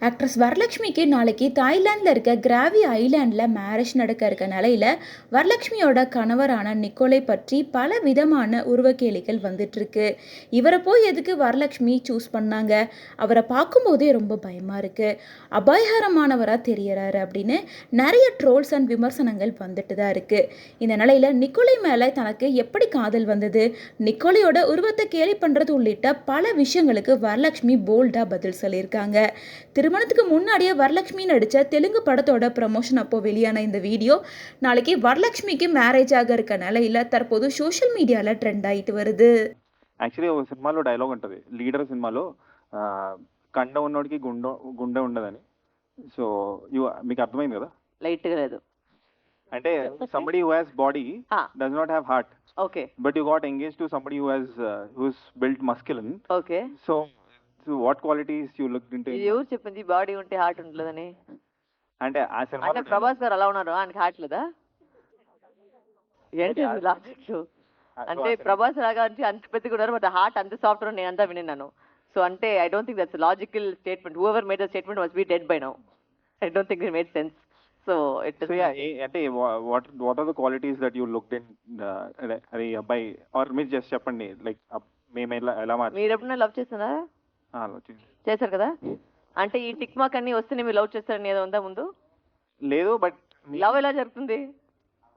Actress வரலட்சுமிக்கு நாளைக்கு தாய்லாந்தில் இருக்க கிராவி ஐலாண்டில் மேரேஜ் நடக்க இருக்க நிலையில் வரலட்சுமியோட கணவரான நிக்கோலை பற்றி பல விதமான உருவக்கேலிகள் வந்துட்டுருக்கு. இவரை போய் எதுக்கு வரலட்சுமி சூஸ் பண்ணாங்க, அவரை பார்க்கும்போதே ரொம்ப பயமாக இருக்குது, அபாயகரமானவராக தெரியறாரு அப்படின்னு நிறைய ட்ரோல்ஸ் அண்ட் விமர்சனங்கள் வந்துட்டு தான் இருக்குது. இந்த நிலையில் நிக்கோலை மேலே தனக்கு எப்படி காதல் வந்தது, நிக்கோலையோட உருவத்தை கேலி பண்ணுறது உள்ளிட்ட பல விஷயங்களுக்கு வரலட்சுமி போல்டாக பதில் சொல்லியிருக்காங்க. திருமணத்துக்கு முன்னாடியே வரலட்சுமி நடித்த தெலுங்கு படத்தோட ப்ரமோஷன் அப்போ வெளியான இந்த வீடியோ நாளைக்கு வரலட்சுமிக்கு மேரேஜ் ஆக இருக்க நிலையில் தற்போது சோஷியல் மீடியாவில் ட்ரெண்ட் ஆகிட்டு வருது. యాక్చువల్లీ ఒక సినిమాలో డైలాగ్ ఉంటుంది, లీడర్ సినిమాలో కండ ఉన్నోడికి గుండె ఉండదని. సో మీకు అర్థమైంది కదా? లైట్ గా లేదు అంటే somebody who has body does not have heart. Okay, but you got engage to somebody whose built muscular. Okay, so what qualities you looked into? ఎవరు చెప్పింది బాడీ ఉంటే హార్ట్ ఉండలేదని? అంటే ఆ సినిమాలో అంటే ప్రభాస్ గారు అలా ఉన్నారు, ఆయనకి హార్ట్ లేదా ఏంటి లాజిక్? అంటే ప్రభాస్ లాగా అంటే అంత పెద్దగా ఉన్నారు, బట్ హార్ట్ అంత సాఫ్ట్ నేను అంతా విన్నాను. సో అంటే I don't think that's logical statement. Whoever made the statement must be dead by now. I don't think it made sense. So it అంటే what are the qualities that you looked in అరే అబ్బాయి, are మీరు just చెప్పండి, like మేము ఎలా మీరు ఎప్పుడైనా love చేస్తున్నారా? చేశారు కదా, అంటే ఈ టిక్ మార్క్ అన్ని వస్తేనే మీరు లవ్ చేస్తారని ఏదో ఉందా ముందు? లేదు. బట్ లవ్ ఎలా జరుగుతుంది?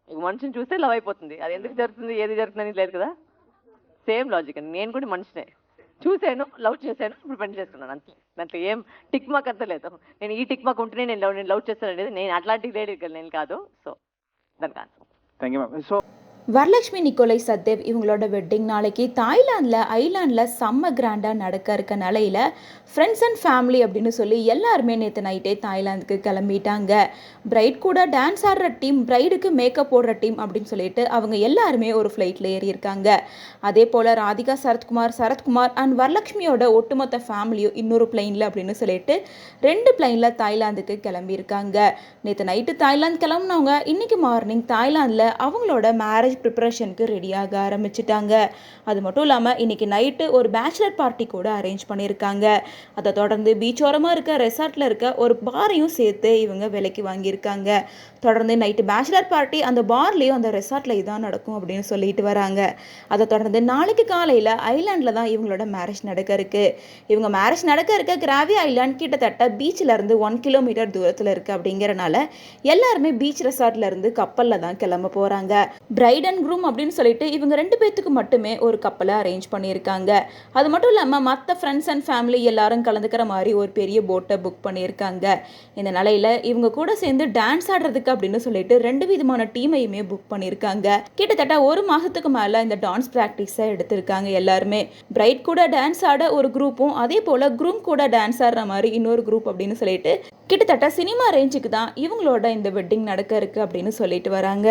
మనిషిని చూస్తే లవ్ అయిపోతుంది, అది ఎందుకు జరుగుతుంది, ఏది జరుగుతుంది అని లేదు కదా. సేమ్ లాజిక్ అండి, నేను కూడా మనిషినే చూశాను, లవ్ చేశాను, ఇప్పుడు పెళ్లి చేసుకున్నాను, అంతే. దాంట్లో ఏం టిక్ మార్క్ అంతా లేదు. నేను ఈ టిక్ మార్క్ ఉంటేనే నేను లవ్ చేస్తాను అనేది నేను అట్లాంటి లేడీ నేను కాదు. సో దానికి answer. Thank you ma'am. So Varalakshmi Nicholai Sachdev இவங்களோட வெட்டிங் நாளைக்கு தாய்லாந்தில் ஐலாண்டில் செம்ம கிராண்டாக நடக்க இருக்க நிலையில் ஃப்ரெண்ட்ஸ் அண்ட் ஃபேமிலி அப்படின்னு சொல்லி எல்லாருமே நேற்று நைட்டே தாய்லாந்துக்கு கிளம்பிட்டாங்க. பிரைட் கூட டான்ஸ் ஆடுற டீம், பிரைடுக்கு மேக்கப் போடுற டீம் அப்படின்னு சொல்லிட்டு அவங்க எல்லாருமே ஒரு ஃப்ளைட்டில் ஏறியிருக்காங்க. அதே போல் ராதிகா சரத்குமார் அண்ட் வரலட்சுமியோட ஒட்டுமொத்த ஃபேமிலியும் இன்னொரு பிளைனில் அப்படின்னு சொல்லிட்டு 2 பிளைனில் தாய்லாந்துக்கு கிளம்பியிருக்காங்க. நேற்று நைட்டு தாய்லாந்து கிளம்புனவங்க இன்னைக்கு மார்னிங் தாய்லாந்தில் அவங்களோட மேரேஜ் ப்ரிப்பரேஷனுக்கு ரெடியாக ஆரம்பிச்சிட்டாங்க. அது மட்டும் இல்லாமல் இன்னைக்கு நைட்டு ஒரு பேச்சுலர் பார்ட்டி கூட அரேஞ்ச் பண்ணியிருக்காங்க. அதை தொடர்ந்து பீச்சோரமாக இருக்க ரெசார்ட்டில் இருக்க ஒரு பாரையும் சேர்த்து இவங்க விலைக்கு வாங்கியிருக்காங்க. தொடர்ந்து நைட்டு பேச்சுலர் பார்ட்டி அந்த பார்லேயும் அந்த ரெசார்ட்டில் இதான் நடக்கும் அப்படின்னு சொல்லிட்டு வராங்க. அதை தொடர்ந்து நாளைக்கு காலையில் ஐலாண்டில் தான் இவங்களோட மேரேஜ் நடக்க இருக்கு. இவங்க மேரேஜ் நடக்க இருக்க கிராவி ஐலாண்ட் கிட்டத்தட்ட பீச்சிலேருந்து 1 கிலோமீட்டர் தூரத்தில் இருக்குது. அப்படிங்கிறனால எல்லாருமே பீச் ரெசார்ட்லேருந்து கப்பலில் தான் கிளம்ப போகிறாங்க. பிரைட் அண்ட் க்ரூம் அப்படின்னு சொல்லிட்டு இவங்க 2 பேத்துக்கு மட்டுமே ஒரு கப்பலை அரேஞ்ச் பண்ணியிருக்காங்க. அது மட்டும் இல்லாமல் மற்ற ஃப்ரெண்ட்ஸ் அண்ட் ஃபேமிலி எல்லாரும் கலந்துக்கிற மாதிரி ஒரு பெரிய போட்டை புக் பண்ணியிருக்காங்க. இந்த நிலையில் இவங்க கூட சேர்ந்து டான்ஸ் ஆடுறதுக்கு அப்படின்னு சொல்லிட்டு 2 விதமான டீமையுமே புக் பண்ணியிருக்காங்க. கிட்டத்தட்ட 1 மாதத்துக்கு மேலே இந்த டான்ஸ் ப்ராக்டிஸை எடுத்திருக்காங்க எல்லாருமே. பிரைட் கூட டான்ஸ் ஆட ஒரு குரூப்பும், அதே போல் க்ரூம் கூட டான்ஸ் ஆடுற மாதிரி இன்னொரு குரூப் அப்படின்னு சொல்லிட்டு கிட்டத்தட்ட சினிமா ரேஞ்சுக்கு தான் இவங்களோட இந்த வெட்டிங் நடக்க இருக்கு அப்படின்னு சொல்லிட்டு வராங்க.